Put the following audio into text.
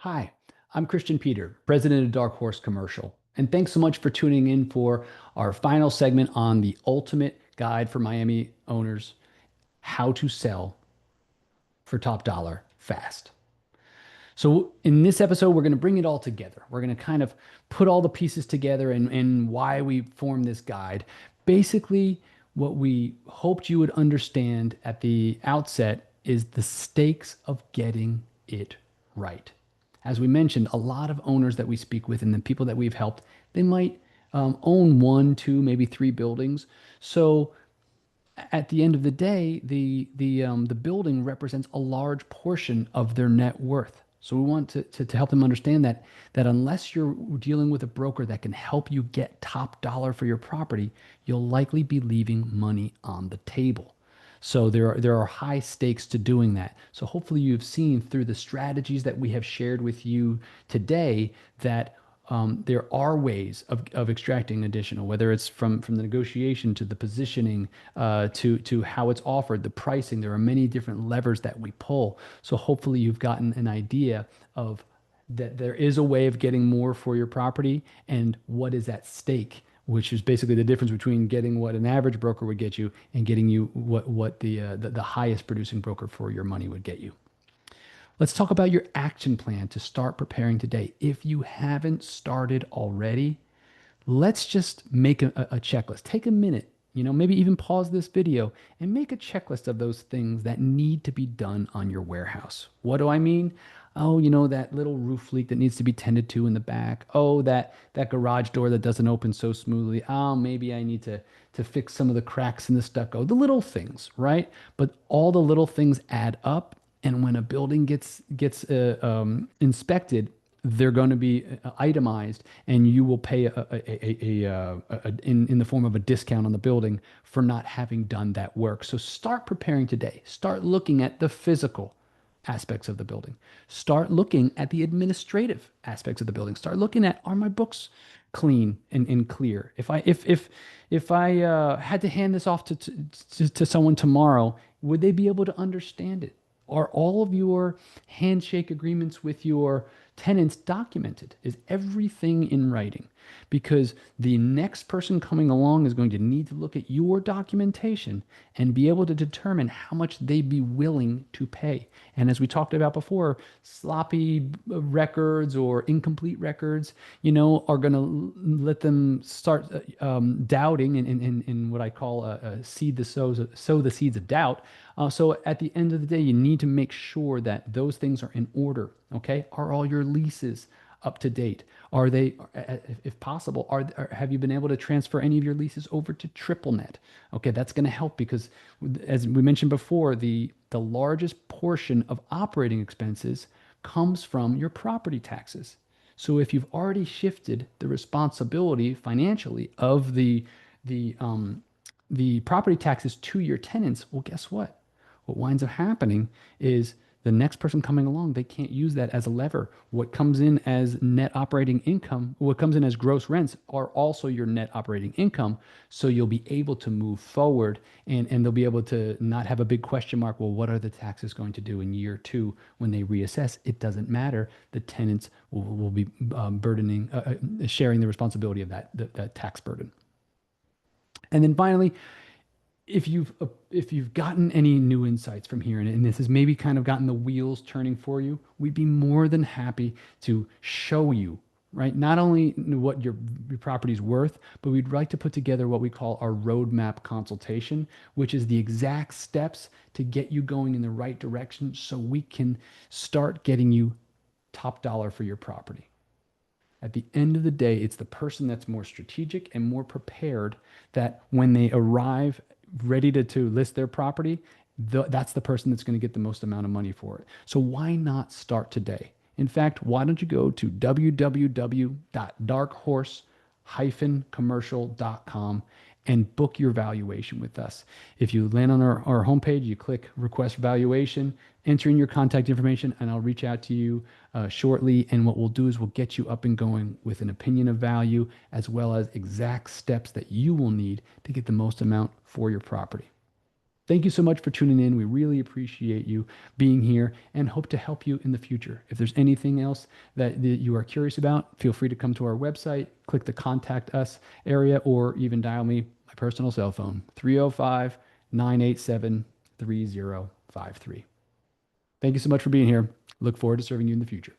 Hi, I'm Christian Peter, president of Dark Horse Commercial, and thanks so much for tuning in for our final segment on the ultimate guide for Miami owners, how to sell for top dollar fast. So in this episode, we're going to bring it all together. We're going to kind of put all the pieces together and why we formed this guide. Basically, what we hoped you would understand at the outset is the stakes of getting it right. As we mentioned, a lot of owners that we speak with and the people that we've helped, they might own one, two, maybe three buildings. So at the end of the day, the building represents a large portion of their net worth. So we want to help them understand that unless you're dealing with a broker that can help you get top dollar for your property, you'll likely be leaving money on the table. So there are high stakes to doing that. So hopefully you've seen through the strategies that we have shared with you today that there are ways of extracting additional, whether it's from the negotiation to the positioning to how it's offered, the pricing. There are many different levers that we pull. So hopefully you've gotten an idea of that there is a way of getting more for your property and what is at stake, which is basically the difference between getting what an average broker would get you and getting you what the highest producing broker for your money would get you. Let's talk about your action plan to start preparing today. If you haven't started already, let's just make a checklist. Take a minute, maybe even pause this video and make a checklist of those things that need to be done on your warehouse. What do I mean? Oh, that little roof leak that needs to be tended to in the back. Oh, that garage door that doesn't open so smoothly. Oh, maybe I need to fix some of the cracks in the stucco. The little things, right? But all the little things add up, and when a building inspected, they're going to be itemized, and you will pay in the form of a discount on the building for not having done that work. So start preparing today. Start looking at the physical aspects of the building. Start looking at the administrative aspects of the building. Start looking at, are my books clean and clear? If I had to hand this off to someone tomorrow, would they be able to understand it? Are all of your handshake agreements with your tenants documented? Is everything in writing? Because the next person coming along is going to need to look at your documentation and be able to determine how much they'd be willing to pay. And as we talked about before, sloppy records or incomplete records, are going to let them start doubting and what I call sow the seeds of doubt. So at the end of the day, you need to make sure that those things are in order. Okay, are all your leases up to date? Are they, if possible, have you been able to transfer any of your leases over to TripleNet? Okay, that's going to help because, as we mentioned before, the largest portion of operating expenses comes from your property taxes. So if you've already shifted the responsibility financially of the property taxes to your tenants, well, guess what? What winds up happening is the next person coming along, they can't use that as a lever. What comes in as net operating income, what comes in as gross rents are also your net operating income. So you'll be able to move forward and they'll be able to not have a big question mark. Well, what are the taxes going to do in year two when they reassess? It doesn't matter. The tenants will be sharing the responsibility of that tax burden. And then finally, if you've gotten any new insights from here and this has maybe kind of gotten the wheels turning for you, we'd be more than happy to show you, right? Not only what your property's worth, but we'd like to put together what we call our roadmap consultation, which is the exact steps to get you going in the right direction so we can start getting you top dollar for your property. At the end of the day, it's the person that's more strategic and more prepared that when they arrive ready to list their property, that's the person that's going to get the most amount of money for it. So why not start today? In fact, why don't you go to www.darkhorse-commercial.com and book your valuation with us. If you land on our homepage, you click request valuation, enter in your contact information, and I'll reach out to you shortly. And what we'll do is we'll get you up and going with an opinion of value, as well as exact steps that you will need to get the most amount for your property. Thank you so much for tuning in. We really appreciate you being here and hope to help you in the future. If there's anything else that you are curious about, feel free to come to our website, click the contact us area, or even dial me, my personal cell phone, 305-987-3053. Thank you so much for being here. Look forward to serving you in the future.